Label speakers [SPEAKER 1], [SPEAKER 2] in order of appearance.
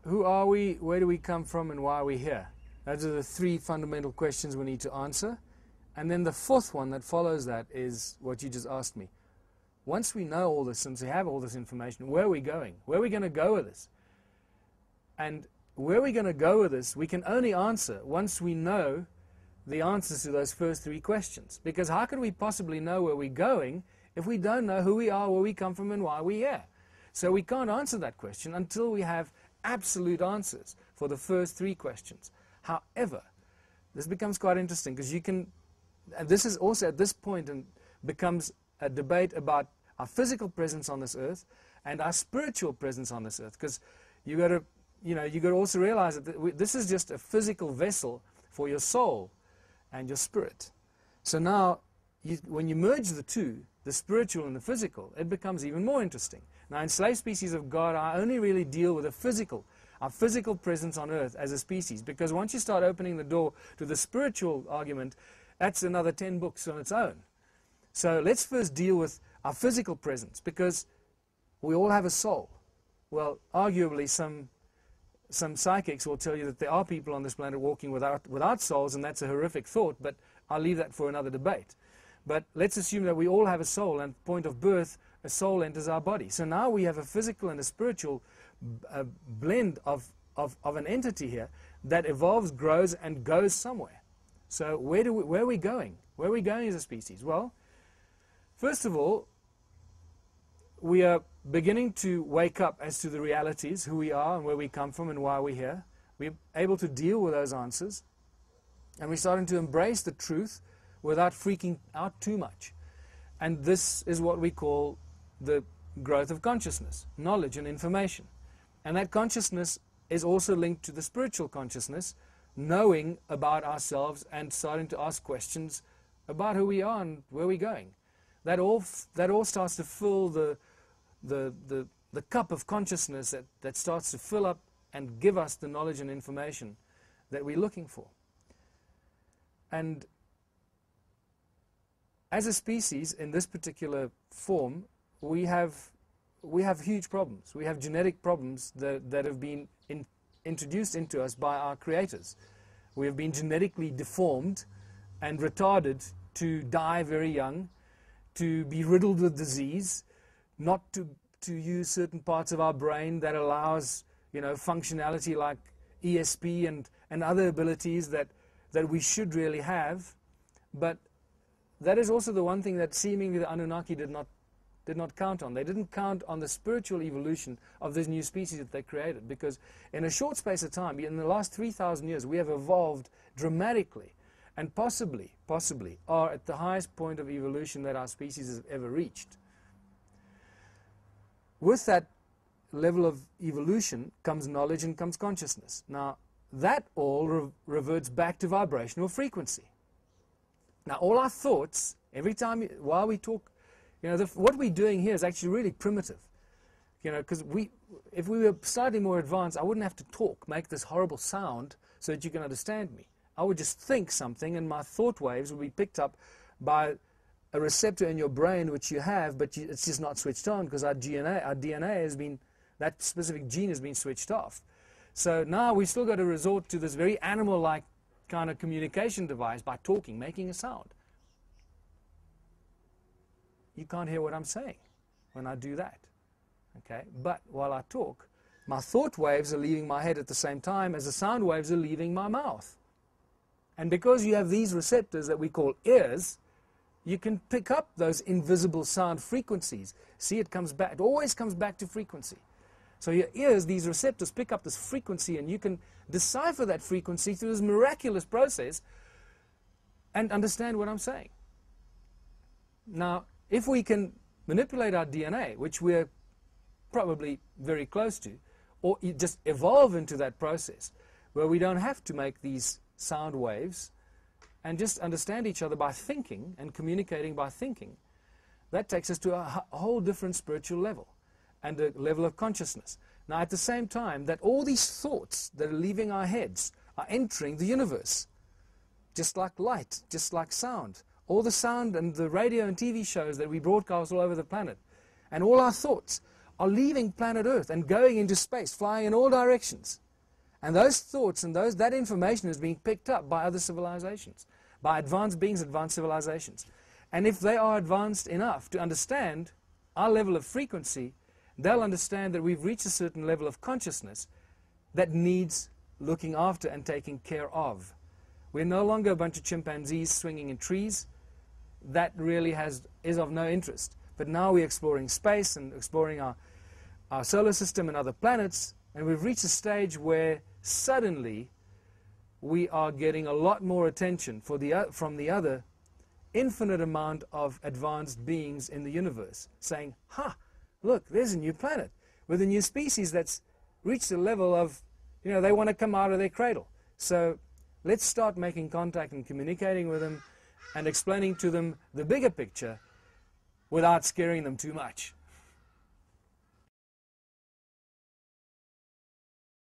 [SPEAKER 1] who are we, where do we come from, and why are we here? Those are the three fundamental questions we need to answer. And then the fourth one that follows that is what you just asked me. Once we know all this, since we have all this information, where are we going? Where are we going to go with this? And where we're going to go with this, we can only answer once we know the answers to those first three questions. Because how can we possibly know where we're going if we don't know who we are, where we come from, and why we're here? So we can't answer that question until we have absolute answers for the first three questions. However, this becomes quite interesting because you can, and this is also at this point and becomes a debate about our physical presence on this earth and our spiritual presence on this earth. Because you got to, you got to also realize that this is just a physical vessel for your soul and your spirit. So now, when you merge the two, the spiritual and the physical, it becomes even more interesting. Now, in Slave Species of God, I only really deal with our physical presence on earth as a species, because once you start opening the door to the spiritual argument, that's another 10 books on its own. So let's first deal with our physical presence, because we all have a soul. Well, arguably, some psychics will tell you that there are people on this planet walking without souls, and that's a horrific thought, but I'll leave that for another debate. But let's assume that we all have a soul, and at the point of birth, a soul enters our body. So now we have a physical and a spiritual blend of an entity here that evolves, grows, and goes somewhere. So where are we going? Where are we going as a species? Well, first of all, we are beginning to wake up as to the realities, who we are and where we come from and why we're here. We're able to deal with those answers, and we're starting to embrace the truth without freaking out too much. And this is what we call the growth of consciousness, knowledge and information. And that consciousness is also linked to the spiritual consciousness, knowing about ourselves and starting to ask questions about who we are and where we're going. That all starts to fill the cup of consciousness that starts to fill up and give us the knowledge and information that we're looking for. And as a species, in this particular form, we have huge problems. We have genetic problems that have been introduced into us by our creators. We have been genetically deformed and retarded to die very young, to be riddled with disease, not to use certain parts of our brain that allows, functionality like ESP and other abilities that we should really have. But that is also the one thing that seemingly the Anunnaki did not count on. They didn't count on the spiritual evolution of this new species that they created, because in a short space of time, in the last 3,000 years, we have evolved dramatically and possibly are at the highest point of evolution that our species has ever reached. With that level of evolution comes knowledge and comes consciousness. Now, that all reverts back to vibrational frequency. Now, all our thoughts, every time, while we talk, what we're doing here is actually really primitive. Because if we were slightly more advanced, I wouldn't have to talk, make this horrible sound so that you can understand me. I would just think something, and my thought waves would be picked up by a receptor in your brain, which you have, but it's just not switched on because our DNA has been, that specific gene has been switched off. So now we've still got to resort to this very animal-like kind of communication device by talking, making a sound. You can't hear what I'm saying when I do that. Okay? But while I talk, my thought waves are leaving my head at the same time as the sound waves are leaving my mouth. And because you have these receptors that we call ears, you can pick up those invisible sound frequencies. See, it comes back. It always comes back to frequency. So your ears, these receptors, pick up this frequency, and you can decipher that frequency through this miraculous process and understand what I'm saying. Now, if we can manipulate our DNA, which we're probably very close to, or just evolve into that process where we don't have to make these sound waves and just understand each other by thinking and communicating by thinking, that takes us to a whole different spiritual level and a level of consciousness. Now, at the same time, that all these thoughts that are leaving our heads are entering the universe, just like light, just like sound. All the sound and the radio and TV shows that we broadcast all over the planet, and all our thoughts are leaving planet Earth and going into space, flying in all directions. And those thoughts and that information is being picked up by other civilizations, by advanced beings, advanced civilizations. And if they are advanced enough to understand our level of frequency, they'll understand that we've reached a certain level of consciousness that needs looking after and taking care of. We're no longer a bunch of chimpanzees swinging in trees. That really is of no interest. But now we're exploring space and exploring our solar system and other planets, and we've reached a stage where suddenly we are getting a lot more attention from the other infinite amount of advanced beings in the universe, saying, look, there's a new planet with a new species that's reached a level of, they want to come out of their cradle. So let's start making contact and communicating with them and explaining to them the bigger picture without scaring them too much.